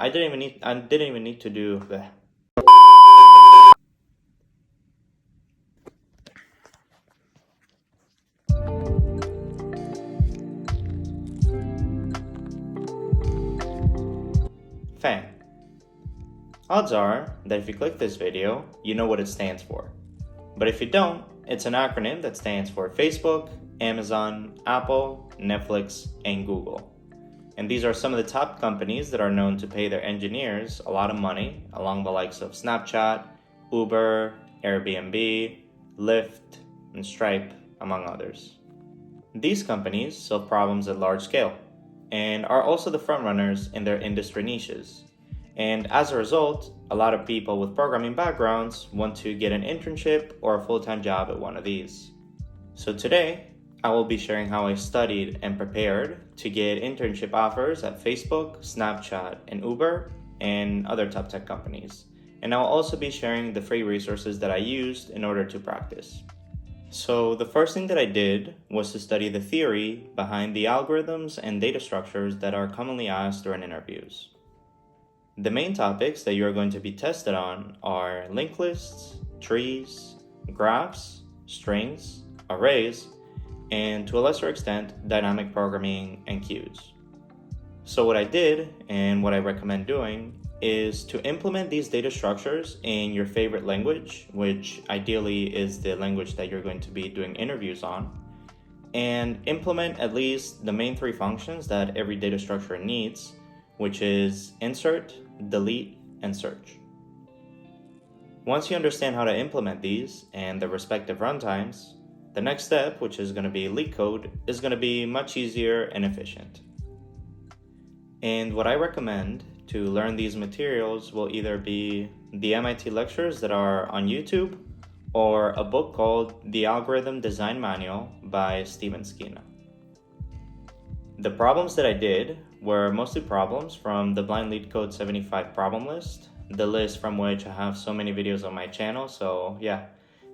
I didn't even need to do that. FAANG. Odds are that if you click this video, you know what it stands for. But if you don't, it's an acronym that stands for Facebook, Amazon, Apple, Netflix, and Google. And these are some of the top companies that are known to pay their engineers a lot of money, along the likes of Snapchat, Uber, Airbnb, Lyft, and Stripe, among others. These companies solve problems at large scale and are also the frontrunners in their industry niches. And as a result, a lot of people with programming backgrounds want to get an internship or a full-time job at one of these. So today, I will be sharing how I studied and prepared to get internship offers at Facebook, Snapchat, and Uber, and other top tech companies. And I'll also be sharing the free resources that I used in order to practice. So the first thing that I did was to study the theory behind the algorithms and data structures that are commonly asked during interviews. The main topics that you're going to be tested on are linked lists, trees, graphs, strings, arrays, and to a lesser extent, dynamic programming and queues. So what I did, and what I recommend doing, is to implement these data structures in your favorite language, which ideally is the language that you're going to be doing interviews on, and implement at least the main three functions that every data structure needs, which is insert, delete, and search. Once you understand how to implement these and the respective runtimes, the next step, which is going to be Leetcode, is going to be much easier and efficient. And what I recommend to learn these materials will either be the MIT lectures that are on YouTube or a book called The Algorithm Design Manual by Steven Skeena. The problems that I did were mostly problems from the Blind Leetcode 75 problem list, the list from which I have so many videos on my channel. So yeah,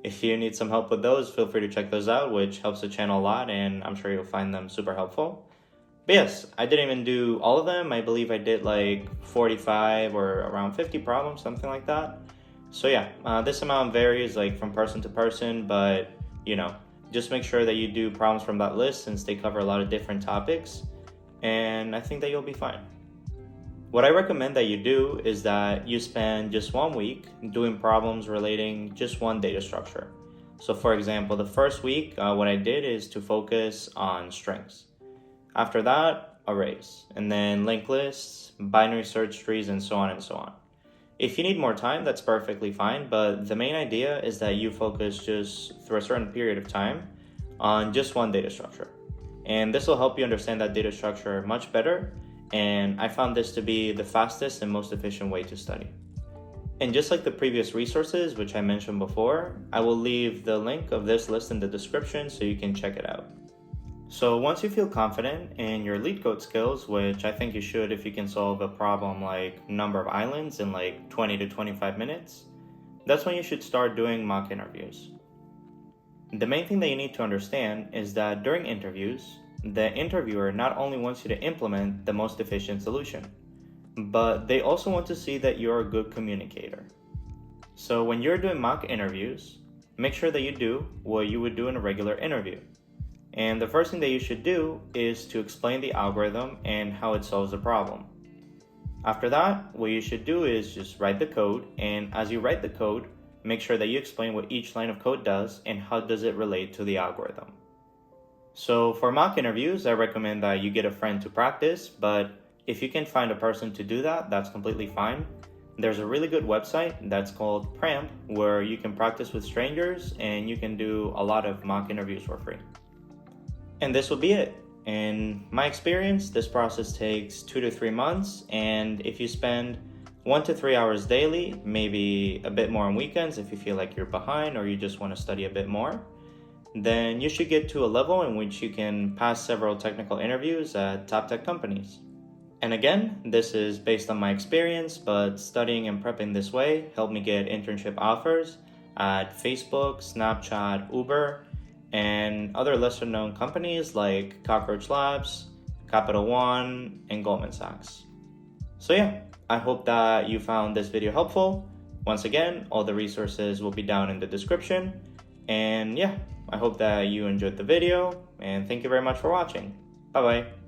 if you need some help with those, feel free to check those out, which helps the channel a lot, and I'm sure you'll find them super helpful. But yes, I didn't even do all of them. I believe I did like 45 or around 50 problems, something like that. So yeah, this amount varies like from person to person, but just make sure that you do problems from that list since they cover a lot of different topics, and I think that you'll be fine. What I recommend that you do is that you spend just 1 week doing problems relating just one data structure. So for example, the first week, what I did is to focus on strings. After that, arrays, and then linked lists, binary search trees, and so on and so on. If you need more time, that's perfectly fine, but the main idea is that you focus just through a certain period of time on just one data structure. And this will help you understand that data structure much better, and I found this to be the fastest and most efficient way to study. And just like the previous resources, which I mentioned before, I will leave the link of this list in the description so you can check it out. So once you feel confident in your Leetcode skills, which I think you should if you can solve a problem like number of islands in like 20 to 25 minutes, that's when you should start doing mock interviews. The main thing that you need to understand is that during interviews, the interviewer not only wants you to implement the most efficient solution, but they also want to see that you're a good communicator. So when you're doing mock interviews, make sure that you do what you would do in a regular interview. And the first thing that you should do is to explain the algorithm and how it solves the problem. After that, what you should do is just write the code, and as you write the code, make sure that you explain what each line of code does and how does it relate to the algorithm. So for mock interviews, I recommend that you get a friend to practice, but if you can find a person to do that, that's completely fine. There's a really good website that's called Pramp where you can practice with strangers and you can do a lot of mock interviews for free. And this will be it. In my experience, this process takes 2 to 3 months, and if you spend 1 to 3 hours daily, maybe a bit more on weekends if you feel like you're behind or you just want to study a bit more, then you should get to a level in which you can pass several technical interviews at top tech companies. And again, this is based on my experience, but studying and prepping this way helped me get internship offers at Facebook, Snapchat, Uber, and other lesser known companies like Cockroach Labs, Capital One, and Goldman Sachs. So yeah, I hope that you found this video helpful. Once again, all the resources will be down in the description. And yeah, I hope that you enjoyed the video, and thank you very much for watching. Bye-bye.